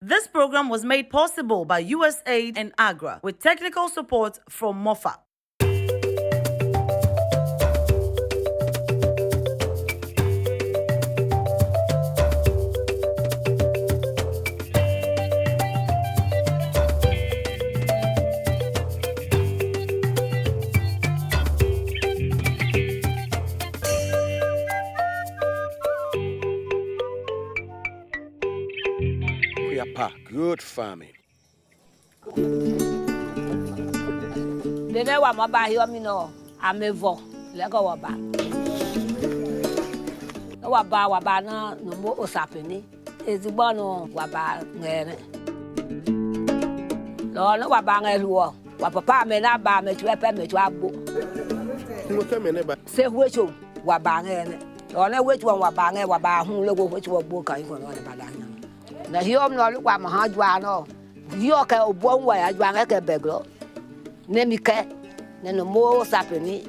This program was made possible by USAID and AGRA with technical support from MOFA. Kuapa, good farming. They never want to hear me no. I'm a vo. Let go of that. No waba na no mo osapeni. Ezigbo no waba ngere. No waba ngere wo. Wa papa me na ba me tuepe me tuabo. No tell me neighbor. Se wecho waba ngere. No na wecho waba ngere waba hu lego wecho wo kan ko no ba da. Na hiom no lukwa ma ha jwa no. Yo ka obo nwa ya jwa ngeke beglo. Nemike ne no mo sapeni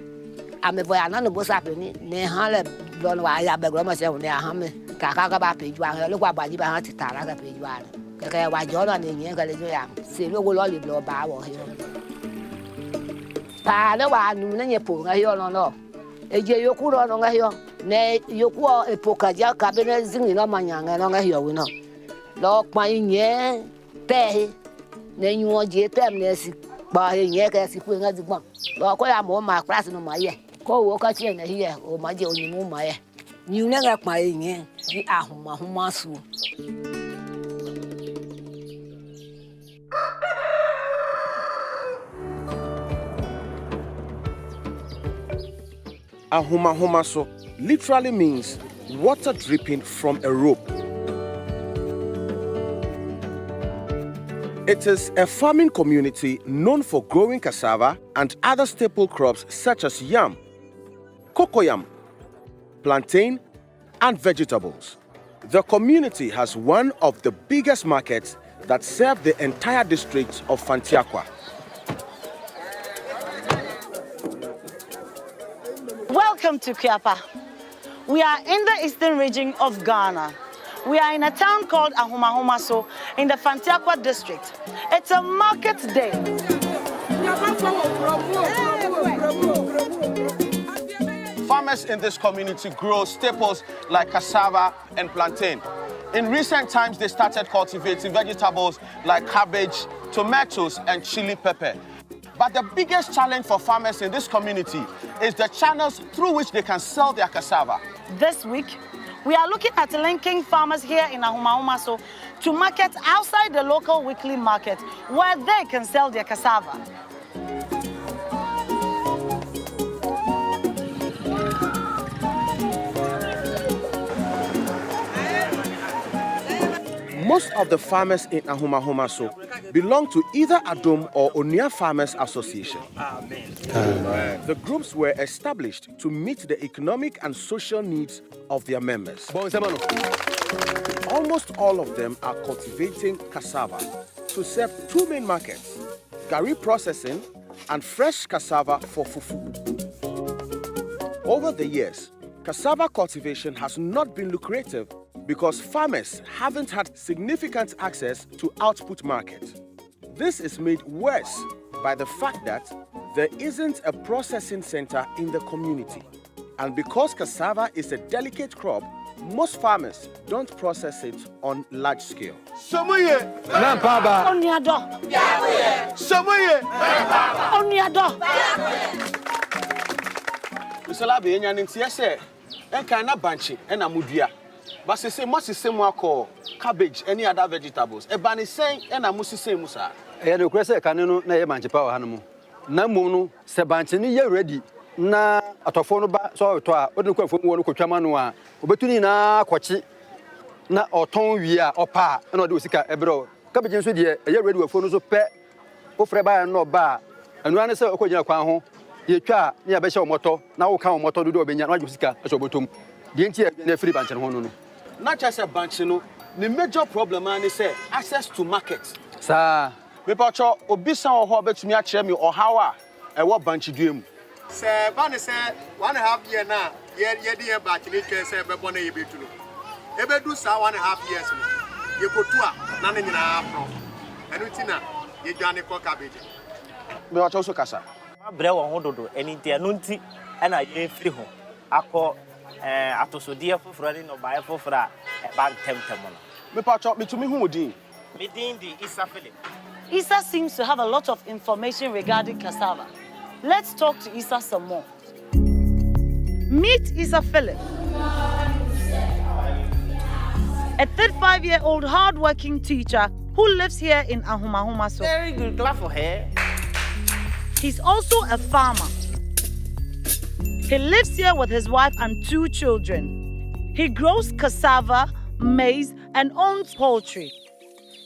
amevo ya na no bo sapeni ne han le lo no ya beglo ma se ne ha me ka ba pe jwa he lo kwa ba ji ba ha titara ka pe jwa ke wa jo no ne yin ka le jo ya se lo go lo le lo ba wo he ta le wa nu ne ye po nga yo no eje yoku ro no nga yo ne yoku e po ka ja ka be ne zingi no manya nga no nga yo wi no lo pa yin te ne nyu oje tem ne si ba yin ka si fu nga digbon lo ko ya mo ma class no ma ye ko wo ka chi na hiye o ma je onyi mu ma ye nyu ne nga pa yin di ahoma su Ahoma so literally means water dripping from a rope. It is a farming community known for growing cassava and other staple crops such as yam, cocoyam, plantain, and vegetables. The community has one of the biggest markets that serve the entire district of Fantiakwa. Welcome to Kuapa. We are in the eastern region of Ghana. We are in a town called Ahomahomaso in the Fantiakwa district. It's a market day. Farmers in this community grow staples like cassava and plantain. In recent times, they started cultivating vegetables like cabbage, tomatoes, and chili pepper. But the biggest challenge for farmers in this community is the channels through which they can sell their cassava. This week, we are looking at linking farmers here in Ahomahomaso to markets outside the local weekly market where they can sell their cassava. Most of the farmers in Ahomahomaso belong to either Adom or Onia Farmers Association. Amen. The groups were established to meet the economic and social needs of their members. Almost all of them are cultivating cassava to serve two main markets, gari processing and fresh cassava for fufu. Over the years, cassava cultivation has not been lucrative because farmers haven't had significant access to output market. This is made worse by the fact that there isn't a processing center in the community. And because cassava is a delicate crop, most farmers don't process it on large scale. But say much the same call cabbage, any other vegetables. E bani saying and amusi say musa. E no kwese kanenu na ye manche pa hanom. Na mum no se banche ni ye ready na atofo no ba so to a odin kwafo mu no kwatwama no a obetuni na akwachi na oton wi a opa na ode osika ebro cabbage nso de ye ready wafo no so pe ofre ba no ba anu ane se okogina kwan ho ye twa na ya be hye omoto na wo kan omoto do obenya na ade osika so obotom de nti e na free banche no no. Not just a bunch, you know, the major problem is access to market. Sir, me pacho obisa o ho betumi a kire me o hawa e wo bunch duem. Sir, ban say 1.5 year na ye dey batch ni twa say be born e betu no. E be do sa 1.5 years no. ye kotua na ne nyina pro. Enu ti na ye dwane ko cabbage. Me wa also kasa. Abrɛ wɔ ho dodo ɛni nti ɛno nti ɛna ye firi ho akɔ atosodie foforɔ ne no bae foforɔ a ɛba ntɛmtɛm no. Me pacho me tumi hu odin. Me din di Isa Philip. Isa seems to have a lot of information regarding cassava. Let's talk to Isa some more. Meet Isa Philip, a 35-year-old hard-working teacher who lives here in Ahumahumaso. Very good, clap for her. He's also a farmer. He lives here with his wife and 2 children. He grows cassava, maize, and owns poultry.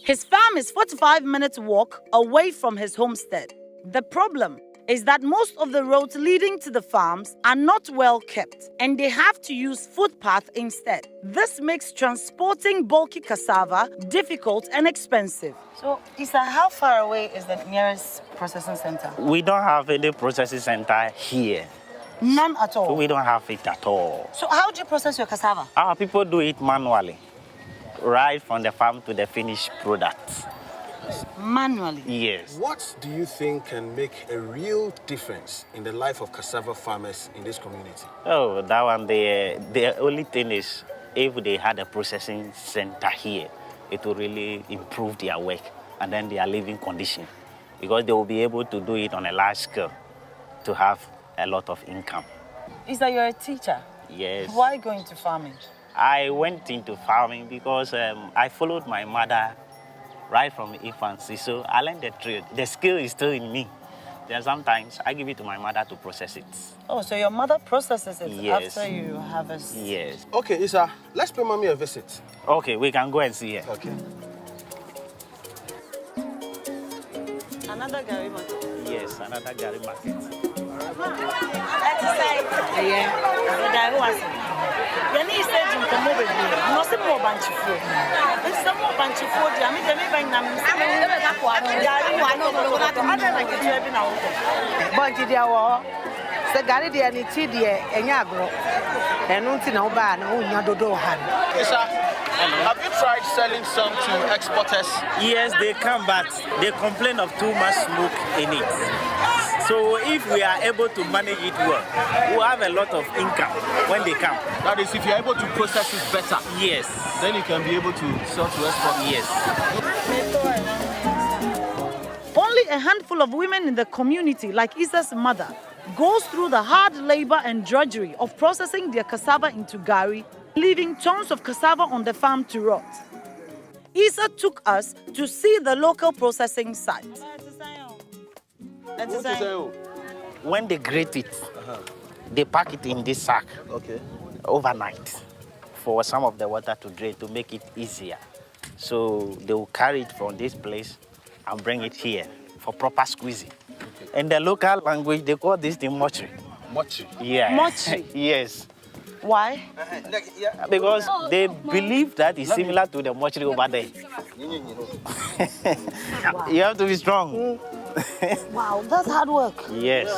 His farm is 45 minutes walk away from his homestead. The problem is that most of the roads leading to the farms are not well kept, and they have to use footpath instead. This makes transporting bulky cassava difficult and expensive. So, Isa, how far away is the nearest processing center? We don't have any processing center here. None at all. We don't have it at all. So how do you process your cassava? Our people do it manually, right from the farm to the finished product. Manually? Yes. What do you think can make a real difference in the life of cassava farmers in this community? Oh, that one, the only thing is if they had a processing center here, it will really improve their work and then their living condition, because they will be able to do it on a large scale to have a lot of income. Is that you're a teacher? Yes. Why go into farming? I went into farming because I followed my mother right from infancy, so I learned the trade. The skill is still in me. Then sometimes I give it to my mother to process it. Oh, so your mother processes it Yes. after you harvest? Yes. Okay, Isa, let's pay mommy a visit. Okay, we can go and see her. Okay. Another Gary market. Yes, another Gary market. Isa, have you tried selling some to exporters? Yes, they come, but they complain of too much smoke in it. So if we are able to manage it well, we'll have a lot of income when they come. That is, if you're able to process it better, Yes. then you can be able to sell to export. Yes. Only a handful of women in the community, like Isa's mother, goes through the hard labor and drudgery of processing their cassava into gari, leaving tons of cassava on the farm to rot. Isa took us to see the local processing site. When they grate it, they pack it in this sack overnight for some of the water to drain to make it easier. So they will carry it from this place and bring it here for proper squeezing. In the local language, they call this the mortuary. Mortuary? Yeah. Mortuary? Yes. Why? Because they believe that it's similar to the mortuary over there. You have to be strong. Wow, that's hard work. Yes.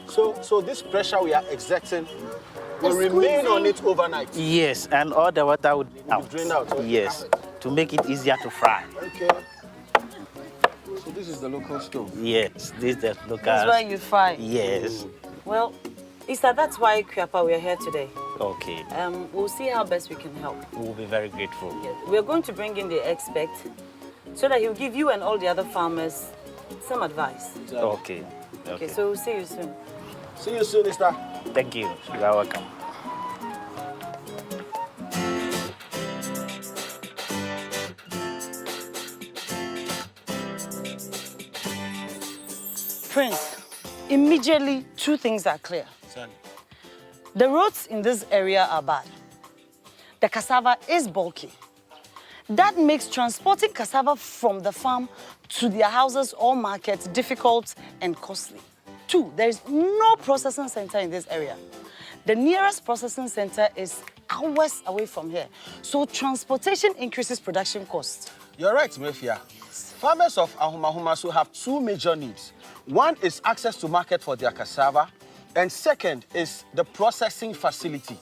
So this pressure we are exerting will remain on it overnight. Yes, and all the water would drain out. Okay. Yes, to make it easier to fry. Okay. So this is the local stove. Yes, this is the local. That's why you fry. Yes. Well, Isa, that's why Kuapa, we are here today. Okay. We'll see how best we can help. We'll be very grateful. Yes. We're going to bring in the expert so that he'll give you and all the other farmers some advice. Okay. Okay, so we'll see you soon. See you soon, Mister. Thank you. You are welcome. Prince, immediately 2 things are clear. The roads in this area are bad. The cassava is bulky. That makes transporting cassava from the farm to their houses or markets difficult and costly. 2, there is no processing center in this area. The nearest processing center is hours away from here. So transportation increases production costs. You're right, Mefia. Farmers of Ahumahumaso have 2 major needs. One is access to market for their cassava, and second is the processing facility.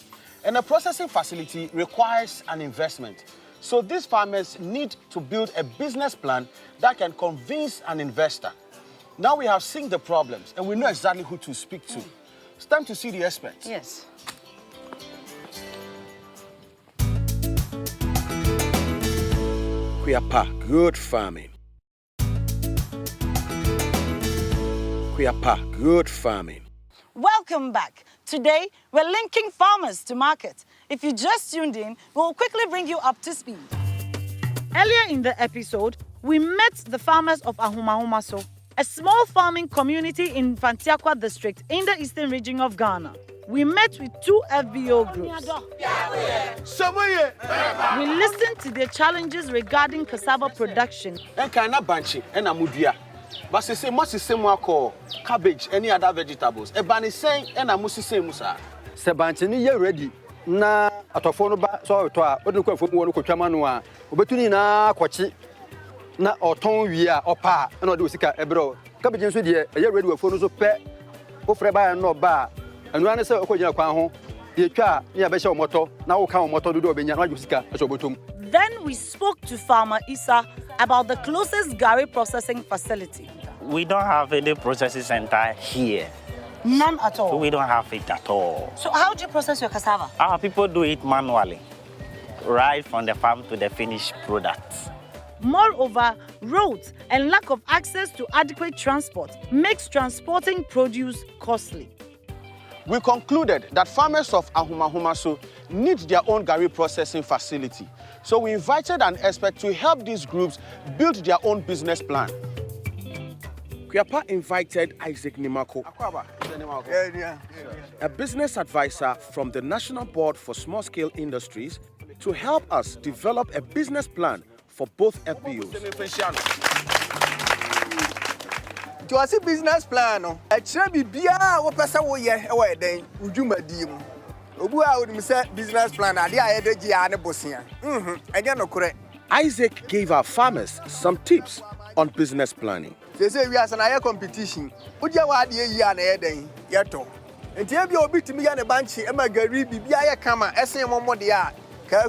And the processing facility requires an investment. So these farmers need to build a business plan that can convince an investor. Now we have seen the problems and we know exactly who to speak to. It's time to see the experts. Yes. Kuapa, good farming. Kuapa, good farming. Welcome back. Today, we're linking farmers to market. If you just tuned in, we'll quickly bring you up to speed. Earlier in the episode, we met the farmers of Ahomahomaso, a small farming community in Fantiakwa district in the eastern region of Ghana. We met with 2 FBO groups. We listened to their challenges regarding cassava production. But say cabbage, any other vegetables. Ebani saying and a musi say musa. Sebanchini ye ready. Na atofo no ba so to a odun kwafo mu wonu kwatwa no a obetuni na kwachi na oton wi a opa na ode osika ebro cabbage nso de ye ready wafo no so pe ofre ba no ba anu ane se okogina kwan ho ye twa ya be hye omoto na wo kan omoto do obenya na osika so obotom. Then we spoke to farmer Isa about the closest Gari processing facility. We don't have any processing center here. None at all. We don't have it at all. So how do you process your cassava? Our people do it manually, right from the farm to the finished product. Moreover, roads and lack of access to adequate transport makes transporting produce costly. We concluded that farmers of Ahomahomaso need their own Gari processing facility. So we invited an expert to help these groups build their own business plan. Kuapa invited Isaac Nimako, a business advisor from the National Board for Small-Scale Industries, to help us develop a business plan for both FBOs. To a business plan, a chubby beer or person will ye away then, would you madam? Obua would say business plan, I did Gianna Bosnia. And you're not correct. Isaac gave our farmers some tips on business planning. They say we are an air competition. Would you want ye an air day? Yato. And tell you bit to me and a banshee, and my Gary be a camera, SM on the art.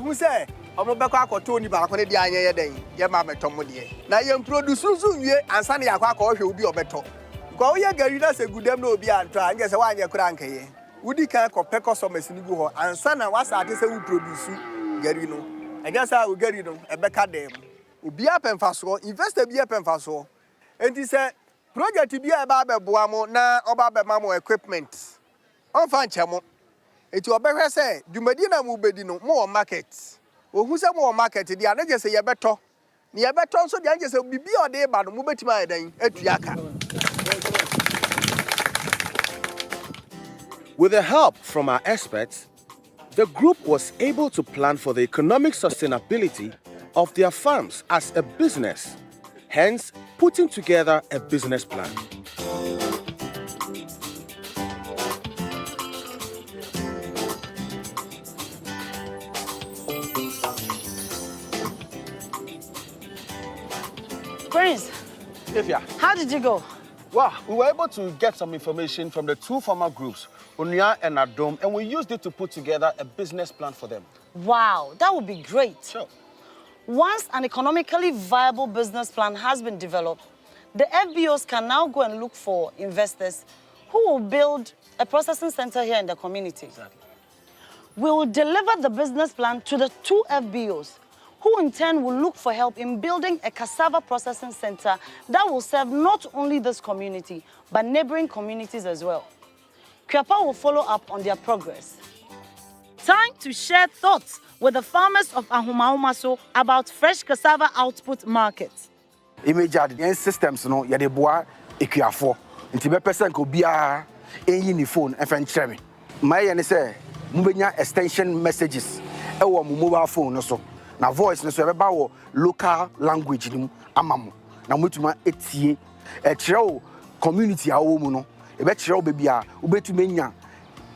Who say? I'm a back or Tony back on the idea day. Your mamma Tomody. Now you produce soon, ye and Sunday Aquac or you'll be a better. Go here, Gary, that's a good damn no be and try and guess why you're cranky. Would you can't compare customers in go and son and what's artist who produce Garino? I guess I will get you know a better them. Be up and fast, invest a be up and fast. And he said, project to be a barber boamo na oba mamo equipment. On fan chamo. It will better say, do Medina Mubedino more market. Or who's a more market? The other just say a better. Near better so the angels will be or day about Mubetima day at Yaka. With the help from our experts, the group was able to plan for the economic sustainability of their farms as a business, hence putting together a business plan. Prince, how did you go? Well, we were able to get some information from the 2 farmer groups, Unia and Adom, and we used it to put together a business plan for them. Wow, that would be great. Sure. Once an economically viable business plan has been developed, the FBOs can now go and look for investors who will build a processing center here in the community. Exactly. We will deliver the business plan to the 2 FBOs, who in turn will look for help in building a cassava processing center that will serve not only this community, but neighboring communities as well. Kuapa will follow up on their progress. Time to share thoughts with the farmers of Ahomahomaso about fresh cassava output markets. Image systems no ya de boa ekuafo nti be person ko bia enyi ni phone e fan kyerɛ me my ye ne say mubenya extension messages e wo mo mobile phone no so na voice no so e be ba wo local language ni amamu na mutuma etie e kyerɛ wo community a wo mu no e be kyerɛ wo be bia wo betuma nya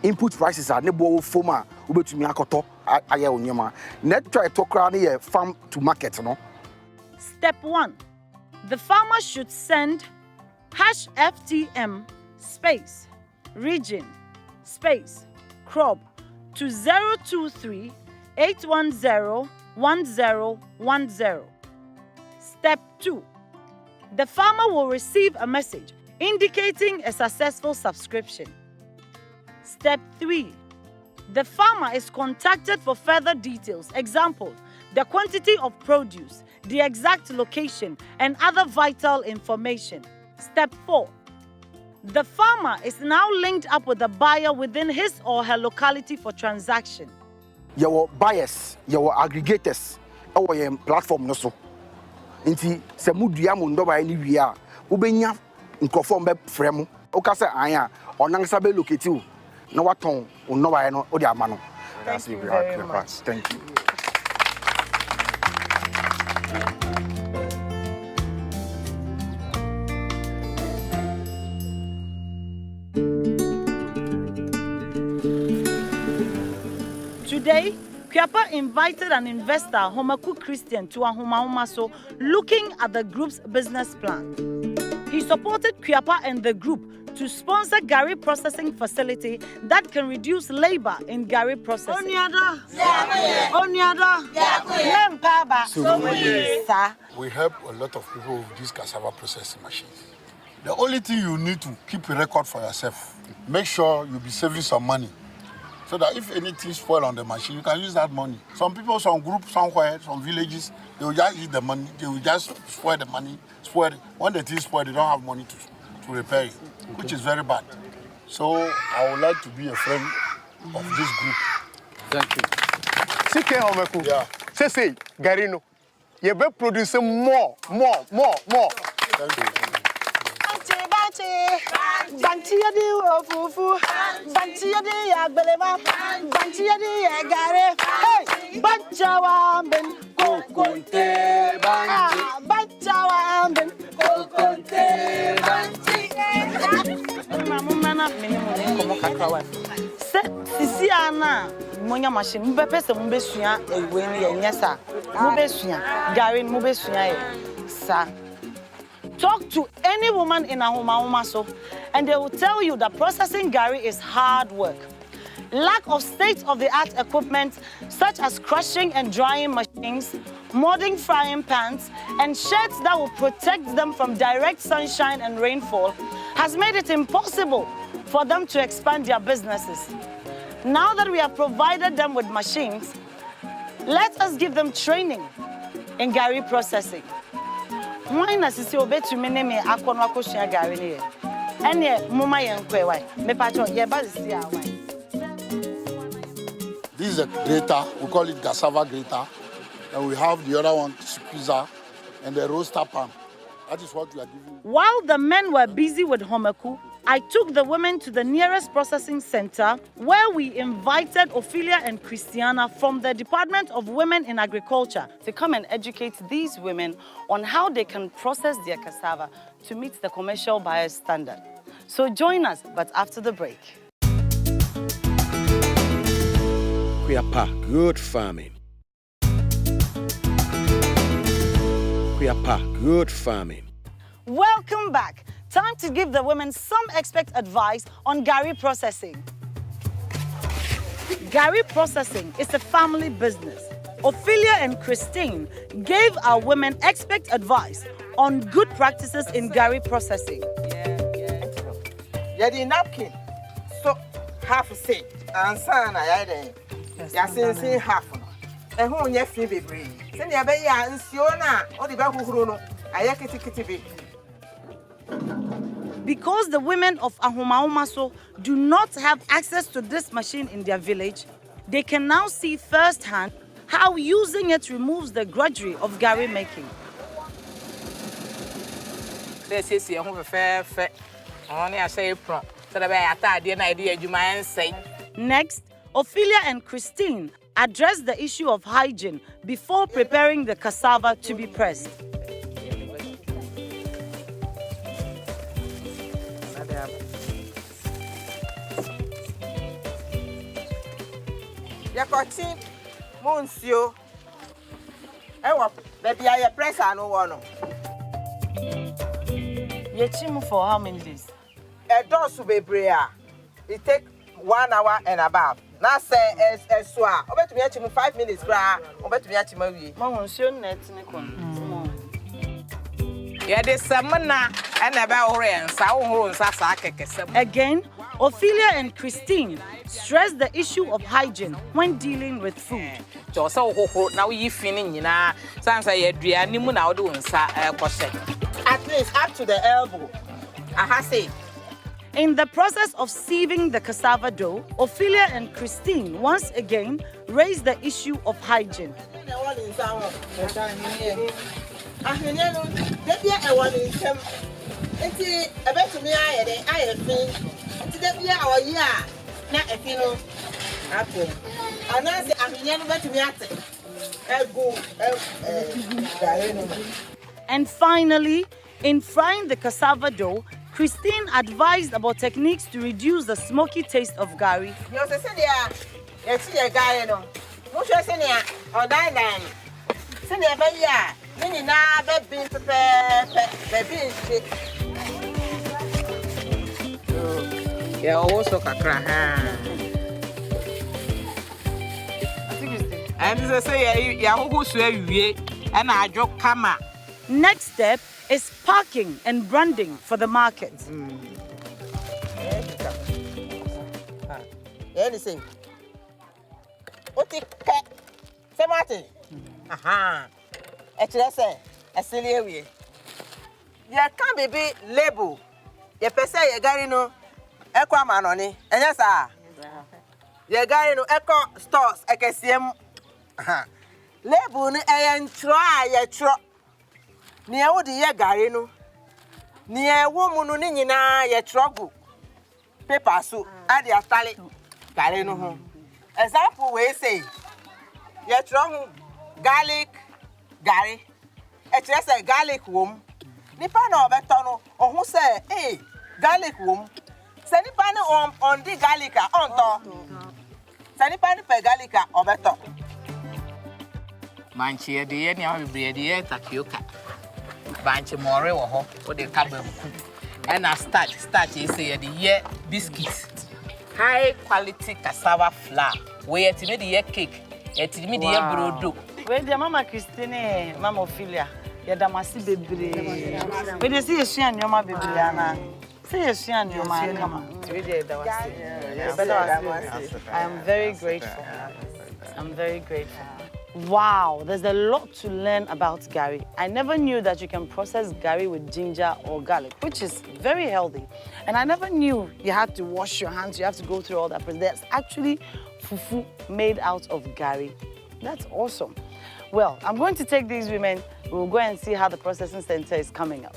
input prices are ne bo wo phone a wo betumi akoto aye onyema net try to kra ne ye farm to market no. Step 1. The farmer should send #FTM space region space crop to 023 810 1010. Step 2. The farmer will receive a message indicating a successful subscription. Step 3. The farmer is contacted for further details. Example, the quantity of produce, the exact location, and other vital information. Step 4. The farmer is now linked up with the buyer within his or her locality for transaction. Your buyers, your aggregators, our platform no so. Inti se mudua mu ndo ba ni wi a ubenya nkrofo mbe fremu okasa anya onangsa be locate you na waton no ba no odi ama no. Thank you very much. Thank you. Today, Kuapa invited an investor, Homaku Christian, to Ahomahomaso, looking at the group's business plan. He supported Kuapa and the group to sponsor Gary processing facility that can reduce labor in Gary processing. We help a lot of people with these cassava processing machines. The only thing you need to keep a record for yourself. Make sure you'll be saving some money. So that if anything spoil on the machine, you can use that money. Some people, some groups, somewhere, some villages, they will just use the money, they will just spoil the money, spoil it. When the thing spoil, they don't have money to repair it, which is very bad. So I would like to be a friend of this group. Thank you. Sike Homeku. Yeah. Say, Garino. You be producing more. Thank you. Banchia di ofufu, banchia di agbelema, banchia di egare. Hey, banchawa ben kokonte banchi, banchawa ben kokonte banchi. Mama na minimum komo kakrawa. Se sisi ana monya machine mbe pese mbe sua ewe ni yenyesa. Mbe sua Gary mbe sua e sa. Talk to any woman in Ahomahomaso and they will tell you that processing Gary is hard work. Lack of state-of-the-art equipment such as crushing and drying machines, modern frying pans, and sheds that will protect them from direct sunshine and rainfall has made it impossible for them to expand their businesses. Now that we have provided them with machines, let us give them training in Gary processing. Why na sisi obetu mene me akono akoshia Gary ne ene muma yenkwe wai me pacho ye ba sisi awai. This is a grater, we call it cassava grater, and we have the other one, squeezer, and the roaster pan. That is what we are giving. While the men were busy with Homeku, I took the women to the nearest processing center where we invited Ophelia and Christiana from the Department of Women in Agriculture to come and educate these women on how they can process their cassava to meet the commercial buyer's standard. So join us, but after the break. Kuapa, good farming. Kuapa, good farming. Welcome back. Time to give the women some expert advice on Gary processing. Gary processing is a family business. Ophelia and Christine gave our women expert advice on good practices in Gary processing. Yeah, the napkin. So half a say, and son, I had say half. And who you feel be brave. Send your baby and Siona or the back who I kitty. Because the women of Ahomahomaso do not have access to this machine in their village, they can now see firsthand how using it removes the drudgery of Gary making. Next, Ophelia and Christine address the issue of hygiene before preparing the cassava to be pressed. Yakoti, Monsieur. Baby, I press and no one. Yechimu for how many days? A dose to be brea. It take 1 hour and above. Now say as soa. Over to me 5 minutes, bra. obetumi achima wie. Mama nsuo net ne kon. Yeah, there's some na and about and sour Again, Ophelia and Christine stress the issue of hygiene when dealing with food. So now you feeling, you know, sounds like you're doing now doing at least up to the elbow. I say. In the process of sieving the cassava dough, Ophelia and Christine once again raised the issue of hygiene. And finally, in frying the cassava dough, Christine advised about techniques to reduce the smoky taste of gari. Yeah, also kakra. And as I say, yeah, who swear you and I joke kama. Next step is packing and branding for the market. Anything. Say Martin. Aha. Say, a silly way. You can't be label. You per se, you got no equa man on it. And yes, sir. You got no echo stores. I can see him. Label and try a truck. Near what the year garino. Near woman nina ye trouble. Paper soup, add your tally. Garino. Example, we say, ye trouble garlic, Gary. It's just a garlic womb. Nipano betono, or who say, eh, garlic womb. Sanipano on the garlica on top. Sanipano per garlica or beto. Manchia, the any of the idea, Takioka. Banche more or the carbon. And I start you say the year biscuits. High quality cassava flour. Where to the year cake, at the media brodo. Where the Mama Christine, Mama Ophelia, Yadamasi baby. When you see a shan, your mama baby, say a shan, your man, come on. I am very grateful. I'm very grateful. Wow, there's a lot to learn about gari. I never knew that you can process gari with ginger or garlic, which is very healthy. And I never knew you had to wash your hands, you have to go through all that. But there's actually fufu made out of gari. That's awesome. Well, I'm going to take these women. We'll go and see how the processing center is coming up.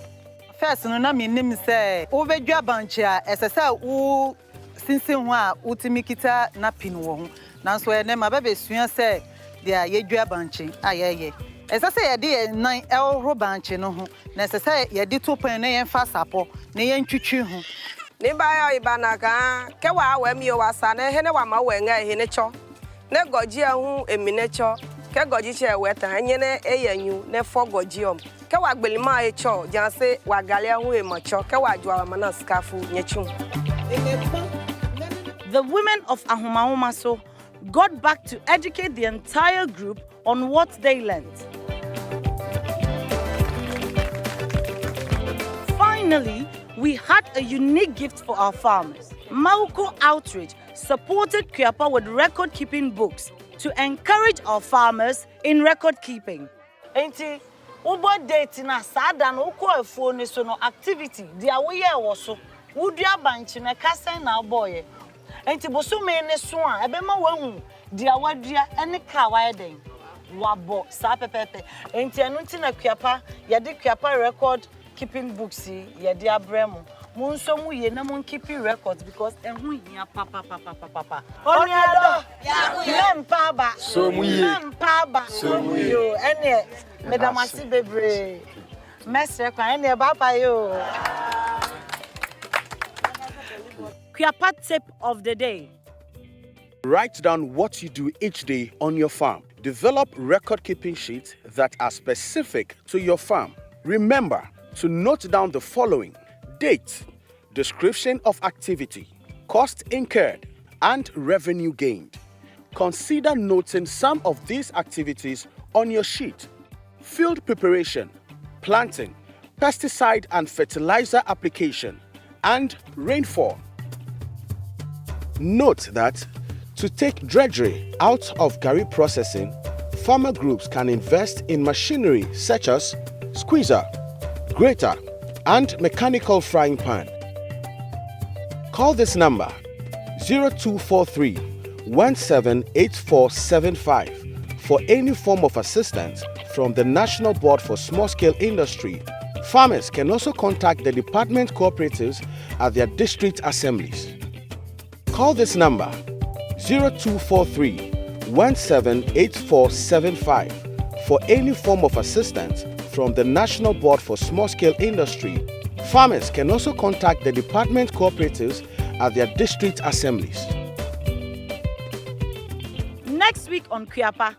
First, no me name say over Jabancha, as I say, who since utimikita na pinwo. Nanso ene mababe sua say dia yedua banche ayeye esese ye de nan elro banche no ho na esese ye de topan na yen fa sapo na yen twitwi ho ni ba yo ibanaka ke wa mi o wasa na he ne wa ma we nga he ne cho ne goji ahu emine cho ke goji che weta anye ne eyanyu ne fo goji om ke wa gbelima e cho janse wa gale ahu e mo cho ke wa jwa ma na skafu nyechum. The women of Ahomahoma got back to educate the entire group on what they learned. Finally, we had a unique gift for our farmers. Mauko Outreach supported Kuapa with record-keeping books to encourage our farmers in record-keeping. Enti, ubo date na sada no uko efo so no activity dia we ye wo so. Wudua banchi na kasa na boye. Enti boso me ne so a ebe ma wahu dia wadua ene ka wa eden wabo sa pepepe enti anu nti na Kuapa ye de Kuapa record keeping books ye de abremu mu nso mu ye na mu keep records because ehun hia papa oni ado ya mpa ba so mu ye mpa ba so mu yo ene medamasi bebre mesre kwa ene baba yo. Kuapa tip of the day. Write down what you do each day on your farm. Develop record-keeping sheets that are specific to your farm. Remember to note down the following: date, description of activity, cost incurred, and revenue gained. consider noting some of these activities on your sheet: field preparation, planting, pesticide and fertilizer application, and rainfall. Note that to take drudgery out of garri processing, farmer groups can invest in machinery such as squeezer, grater, and mechanical frying pan. Call this number 0243 178475 for any form of assistance from the National Board for Small-Scale Industry. Farmers can also contact the department cooperatives at their district assemblies. Call this number 0243 178475 for any form of assistance from the National Board for Small-Scale Industry. Farmers can also contact the department cooperatives at their district assemblies. Next week on Kuapa,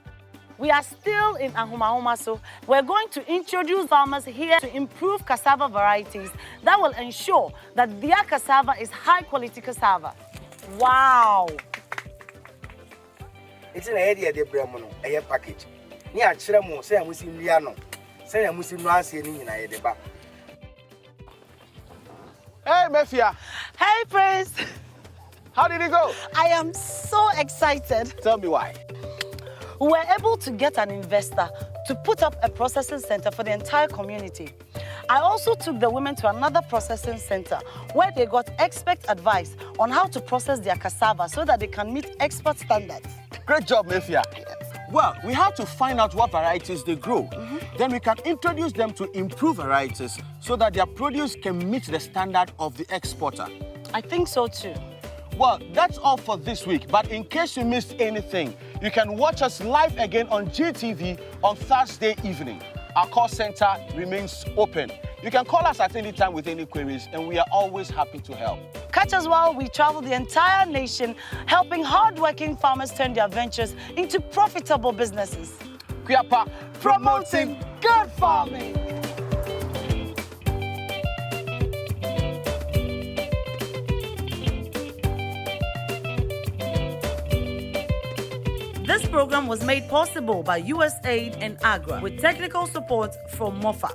we are still in Ahumahuma, so we're going to introduce farmers here to improve cassava varieties that will ensure that their cassava is high-quality cassava. Wow! It's an idea de bremono, a package. Near Chiramo, say I'm using Liano, say I'm using Nancy in a deba. Hey, Mefia. Hey, Prince. How did it go? I am so excited. Tell me why. We were able to get an investor to put up a processing center for the entire community. I also took the women to another processing center where they got expert advice on how to process their cassava so that they can meet export standards. Great job, Mefia. Well, we have to find out what varieties they grow. Then we can introduce them to improved varieties so that their produce can meet the standard of the exporter. I think so too. Well, that's all for this week. But in case you missed anything, you can watch us live again on GTV on Thursday evening. Our call center remains open. You can call us at any time with any queries, and we are always happy to help. Catch us while we travel the entire nation, helping hardworking farmers turn their ventures into profitable businesses. Kuapa, promoting good farming. This program was made possible by USAID and AGRA with technical support from MOFA.